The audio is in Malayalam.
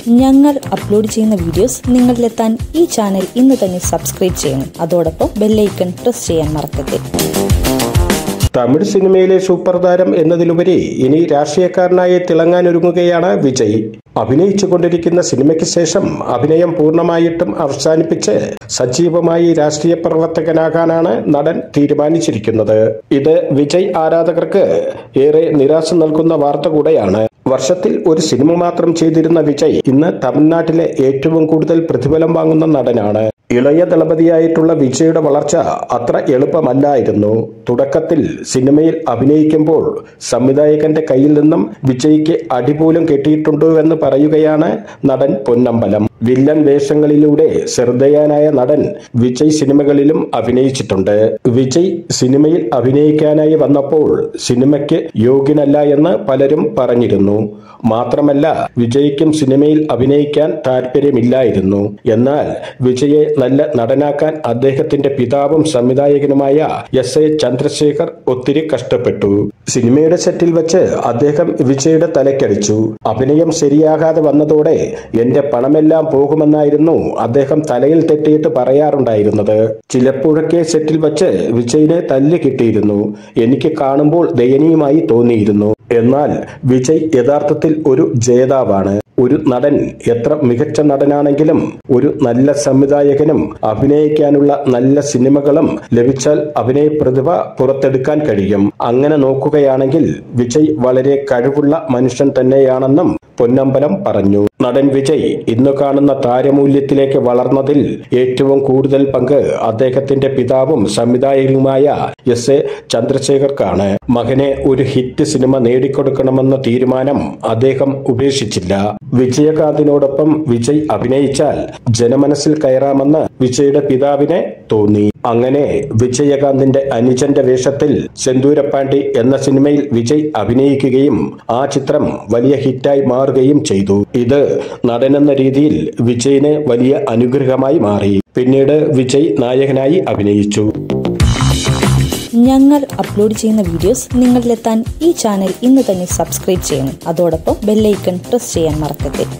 ഞങ്ങൾ അപ്ലോഡ് ചെയ്യുന്ന വീഡിയോസ് നിങ്ങളിലെത്താൻ ഈ ചാനൽ ഇന്ന് തന്നെ സബ്സ്ക്രൈബ് ചെയ്യണം. അതോടൊപ്പം ബെല്ലൈക്കൺ പ്രസ് ചെയ്യാൻ മറക്കരുത്. തമിഴ് സിനിമയിലെ സൂപ്പർ താരം എന്നതിലുപരി ഇനി രാഷ്ട്രീയക്കാരനായി തിളങ്ങാനൊരുങ്ങുകയാണ് വിജയ്. അഭിനയിച്ചുകൊണ്ടിരിക്കുന്ന സിനിമയ്ക്ക് ശേഷം അഭിനയം പൂർണ്ണമായിട്ടും അവസാനിപ്പിച്ച് സജീവമായി രാഷ്ട്രീയ പ്രവർത്തകനാകാനാണ് നടൻ തീരുമാനിച്ചിരിക്കുന്നത്. ഇത് വിജയ് ആരാധകർക്ക് ഏറെ നിരാശ നൽകുന്ന വാർത്ത കൂടെയാണ്. വർഷത്തിൽ ഒരു സിനിമ മാത്രം ചെയ്തിരുന്ന വിജയ് ഇന്ന് തമിഴ്നാട്ടിലെ ഏറ്റവും കൂടുതൽ പ്രതിഫലം വാങ്ങുന്ന നടനാണ്. ഇളയ ദളപതിയായിട്ടുള്ള വിജയുടെ വളർച്ച അത്ര എളുപ്പമല്ലായിരുന്നു. തുടക്കത്തിൽ സിനിമയിൽ അഭിനയിക്കുമ്പോൾ സംവിധായകന്റെ കയ്യിൽ നിന്നും വിജയ്ക്ക് അടിപോലും കെട്ടിയിട്ടുണ്ടെന്ന് പറയുകയാണ് നടൻ പൊന്നമ്പലം. വില്ലൻ വേഷങ്ങളിലൂടെ ശ്രദ്ധേയനായ നടൻ വിജയ് സിനിമകളിലും അഭിനയിച്ചിട്ടുണ്ട്. വിജയ് സിനിമയിൽ അഭിനയിക്കാനായി വന്നപ്പോൾ സിനിമയ്ക്ക് യോഗ്യനല്ല എന്ന് പലരും പറഞ്ഞിരുന്നു. മാത്രമല്ല വിജയ്ക്കും സിനിമയിൽ അഭിനയിക്കാൻ താല്പര്യമില്ലായിരുന്നു. എന്നാൽ വിജയെ നല്ല നടനാക്കാൻ അദ്ദേഹത്തിന്റെ പിതാവും സംവിധായകനുമായ എസ് എ ചന്ദ്രശേഖർ ഒത്തിരി കഷ്ടപ്പെട്ടു. സിനിമയുടെ സെറ്റിൽ വെച്ച് അദ്ദേഹം വിജയുടെ തലക്കടിച്ചു. അഭിനയം ശരിയാകാതെ വന്നതോടെ എന്റെ പണമെല്ലാം പോകുമെന്നായിരുന്നു അദ്ദേഹം തലയിൽ തെറ്റിയിട്ട് പറയാറുണ്ടായിരുന്നത്. ചിലപ്പോഴൊക്കെ സെറ്റിൽ വെച്ച് വിജയിനെ തല്ല് കിട്ടിയിരുന്നു. എനിക്ക് കാണുമ്പോൾ ദയനീയമായി തോന്നിയിരുന്നു. എന്നാൽ വിജയ് യഥാർത്ഥത്തിൽ ഒരു ജേതാവാണ്. ഒരു നടൻ എത്ര മികച്ച നടനാണെങ്കിലും ഒരു നല്ല സംവിധായകനും അഭിനയിക്കാനുള്ള നല്ല സിനിമകളും ലഭിച്ചാൽ അഭിനയ പ്രതിഭ പുറത്തെടുക്കാൻ കഴിയും. അങ്ങനെ നോക്കുകയാണെങ്കിൽ വിജയ് വളരെ കഴിവുള്ള മനുഷ്യൻ തന്നെയാണെന്നും പൊന്നമ്പലം പറഞ്ഞു. നടൻ വിജയ് ഇന്നു കാണുന്ന താരമൂല്യത്തിലേക്ക് വളർന്നതിൽ ഏറ്റവും കൂടുതൽ പങ്ക് അദ്ദേഹത്തിന്റെ പിതാവും സംവിധായകനുമായ എസ് എ ചന്ദ്രശേഖർക്കാണ്. മകനെ ഒരു ഹിറ്റ് സിനിമ നേടിക്കൊടുക്കണമെന്ന തീരുമാനം അദ്ദേഹം ഉപേക്ഷിച്ചില്ല. വിജയകാന്തിനോടൊപ്പം വിജയ് അഭിനയിച്ചാൽ ജനമനസ്സിൽ കയറാമെന്ന് വിജയുടെ പിതാവിനെ തോന്നി. അങ്ങനെ വിജയകാന്തിന്റെ അനുജന്റെ വേഷത്തിൽ സെന്തൂരപ്പാണ്ടി എന്ന സിനിമയിൽ വിജയ് അഭിനയിക്കുകയും ആ ചിത്രം വലിയ ഹിറ്റായി മാറുകയും ചെയ്തു. ഇത് നടനെന്ന രീതിയിൽ വിജയിന് വലിയ അനുഗ്രഹമായി മാറി. പിന്നീട് വിജയ് നായകനായി അഭിനയിച്ചു. ഞങ്ങൾ അപ്ലോഡ് ചെയ്യുന്ന വീഡിയോസ് നിങ്ങളിലെത്താൻ ഈ ചാനൽ ഇന്ന് തന്നെ സബ്സ്ക്രൈബ് ചെയ്യണം. അതോടൊപ്പം ബെല്ലൈക്കൺ പ്രസ് ചെയ്യാൻ മറക്കരുത്.